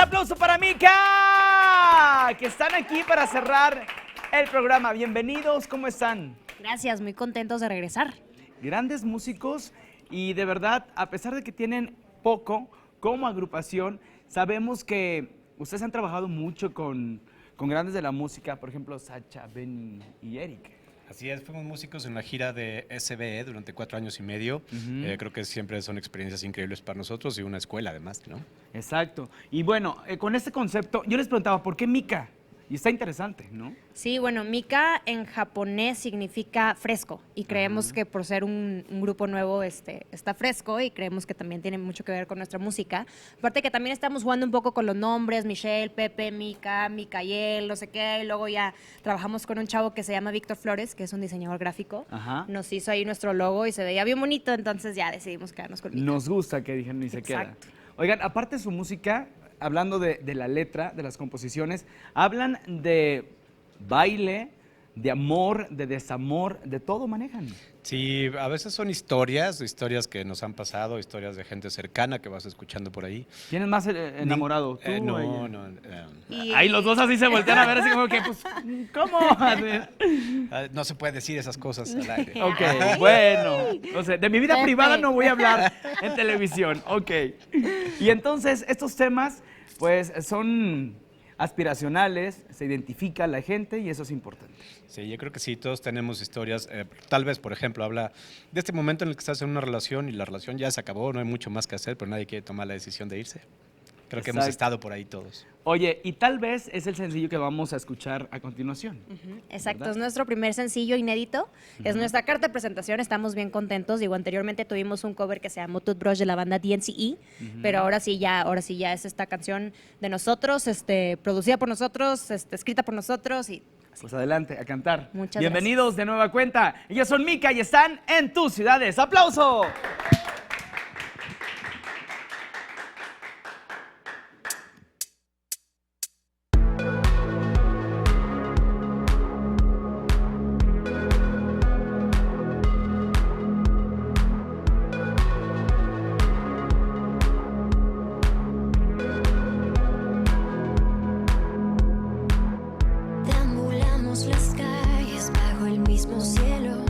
aplauso para Mika, que están aquí para cerrar el programa. Bienvenidos, ¿cómo están? Gracias, muy contentos de regresar. Grandes músicos y de verdad, a pesar de que tienen poco como agrupación, sabemos que ustedes han trabajado mucho con grandes de la música, por ejemplo, Sacha, Benny y Eric. Así es, fuimos músicos en la gira de SBE durante 4 años y medio. Creo que siempre son experiencias increíbles para nosotros y una escuela además, ¿no? Exacto. Y bueno, con este concepto, yo les preguntaba, ¿por qué Mika? Y está interesante, ¿no? Sí, bueno, Mika en japonés significa fresco y creemos que por ser un grupo nuevo está fresco y creemos que también tiene mucho que ver con nuestra música. Aparte que también estamos jugando un poco con los nombres, Michelle, Pepe, Mika, Micael, no sé qué, y luego ya trabajamos con un chavo que se llama Víctor Flores, que es un diseñador gráfico. Ajá. Nos hizo ahí nuestro logo y se veía bien bonito, entonces ya decidimos quedarnos con Mika. Nos gusta que dijeron y se queda. Oigan, aparte de su música, hablando de la letra, de las composiciones, hablan de baile, de amor, de desamor, de todo manejan. Sí, a veces son historias que nos han pasado, historias de gente cercana que vas escuchando por ahí. ¿Quién es más enamorado? ¿Tú no, o ella? no. Ahí los dos así se voltean a ver, así como que, pues, ¿cómo? No se puede decir esas cosas al aire. Ok, bueno. O sea, de mi vida privada no voy a hablar en televisión. Ok. Y entonces, estos temas, pues, son aspiracionales, se identifica a la gente y eso es importante. Sí, yo creo que sí, todos tenemos historias. Tal vez, por ejemplo, habla de este momento en el que estás en una relación y la relación ya se acabó, no hay mucho más que hacer, pero nadie quiere tomar la decisión de irse. Creo que hemos estado por ahí todos. Oye, y tal vez es el sencillo que vamos a escuchar a continuación. Exacto, ¿verdad? Es nuestro primer sencillo inédito, es nuestra carta de presentación, estamos bien contentos. Digo, anteriormente tuvimos un cover que se llamó Toothbrush de la banda DNCE, pero ahora sí ya es esta canción de nosotros, producida por nosotros, escrita por nosotros y así. Pues adelante, a cantar. Muchas Bienvenidos de nueva cuenta. Ellos son Mika y están en tus ciudades. ¡Aplauso! Deambulamos las calles bajo el mismo cielo.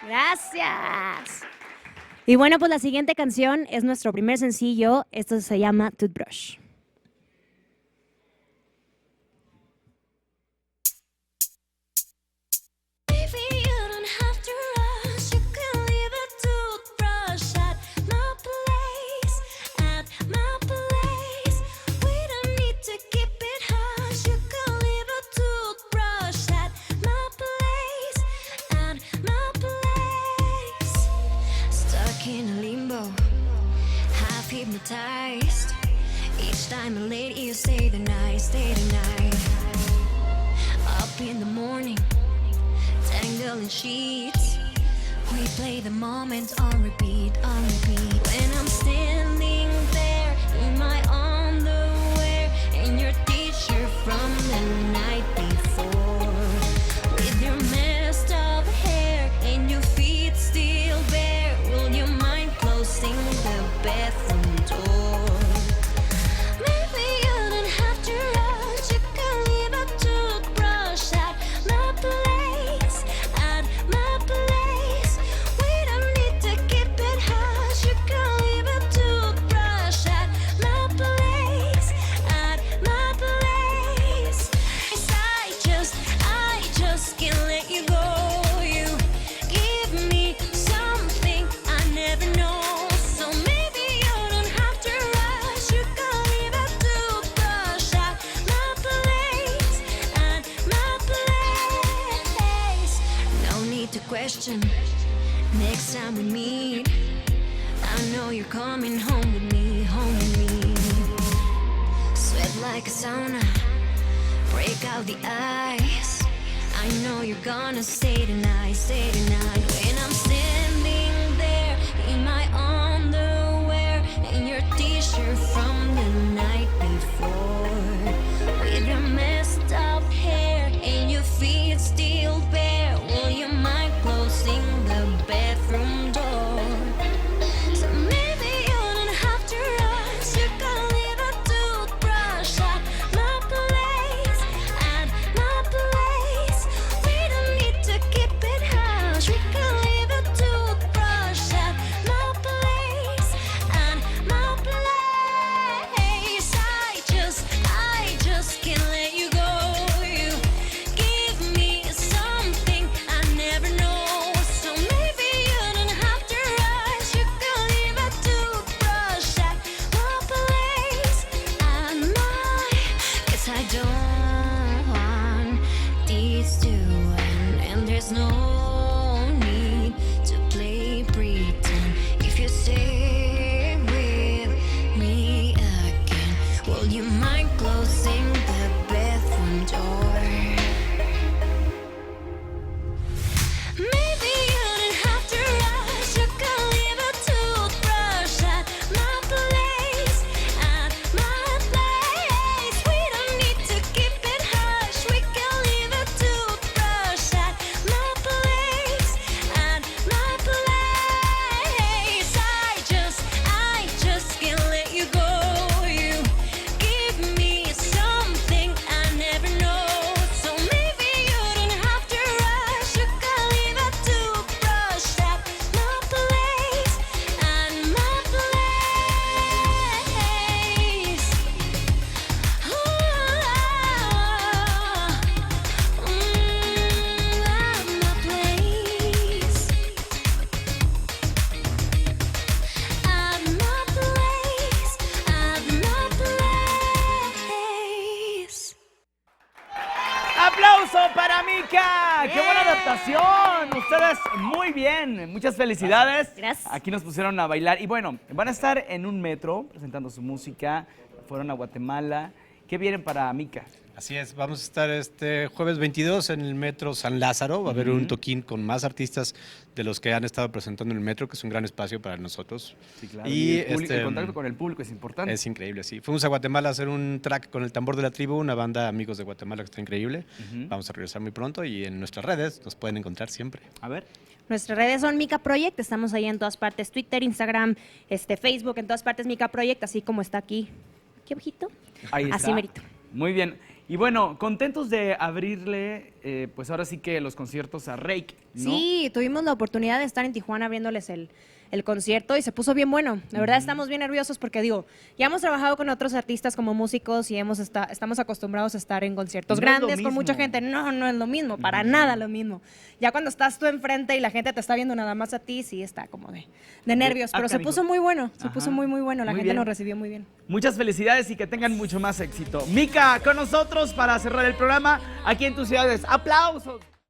Gracias. Y bueno, pues la siguiente canción es nuestro primer sencillo. Esto se llama Toothbrush. Hypnotized. Each time I'm late, you stay the night, stay the night. Up in the morning, tangled in sheets. We play the moment on repeat, on repeat. When I'm standing there in my underwear and your t-shirt from the night before, with your messed up hair and your feet still bare, will you mind closing the bathroom? Next time we meet, I know you're coming home with me, home with me. Sweat like a sauna, break out the ice. I know you're gonna stay tonight, stay tonight. When I'm standing there in my underwear and your t-shirt from the night before, with your messed up hair and your feet still bare, will you mind closing the bathroom door? So maybe you don't have to rush. You can leave a toothbrush at my place, at my place. We don't need to keep it hush. We can leave a toothbrush at my place, at my place. I just can't let you go. You give me something I never know. So maybe you don't have to rush. You can leave a toothbrush at my place, at my. 'Cause I don't want these to end, and there's no need to play pretend. If you stay with me again, will you mind closing the bathroom door? Maybe you don't have to rush. You can leave a toothbrush at my place, at my place. We don't need to keep it hush. We can leave a toothbrush at my place, at my place. I just can't let you go. You give me something I never know. So maybe you don't have to rush. You can leave a toothbrush at my place, at my place. At my place. At my place, at my place. ¡Aplauso para Mika! ¡Qué buena adaptación! Ustedes muy bien. Muchas felicidades. Gracias. Aquí nos pusieron a bailar. Y bueno, van a estar en un metro presentando su música. Fueron a Guatemala. ¿Qué vienen para Mika? Así es, vamos a estar este jueves 22 en el Metro San Lázaro. Va a haber un toquín con más artistas de los que han estado presentando en el Metro, que es un gran espacio para nosotros. Sí, claro. Y El contacto con el público es importante. es increíble, sí. Fuimos a Guatemala a hacer un track con el Tambor de la Tribu, una banda amigos de Guatemala que está increíble. Vamos a regresar muy pronto y en nuestras redes nos pueden encontrar siempre. A ver. Nuestras redes son Mika Project, estamos ahí en todas partes, Twitter, Instagram, Facebook, en todas partes Mika Project, así como está aquí abajito. Ahí está. Así merito. Muy bien. Y bueno, contentos de abrirle pues ahora sí que los conciertos a Reik, ¿no? Sí, tuvimos la oportunidad de estar en Tijuana viéndoles el concierto y se puso bien bueno. La verdad estamos bien nerviosos porque digo, ya hemos trabajado con otros artistas como músicos y estamos acostumbrados a estar en conciertos No es lo grandes con mucha mismo. gente. No, no es lo mismo, para nada lo mismo. Ya cuando estás tú enfrente y la gente te está viendo nada más a ti, sí está como de nervios, pero se canijo. puso muy bueno, se Ajá. puso muy bueno. La Muy gente bien. nos recibió muy bien. Muchas felicidades y que tengan mucho más éxito. Mica, con nosotros para cerrar el programa aquí en tus ciudades. ¡Aplausos!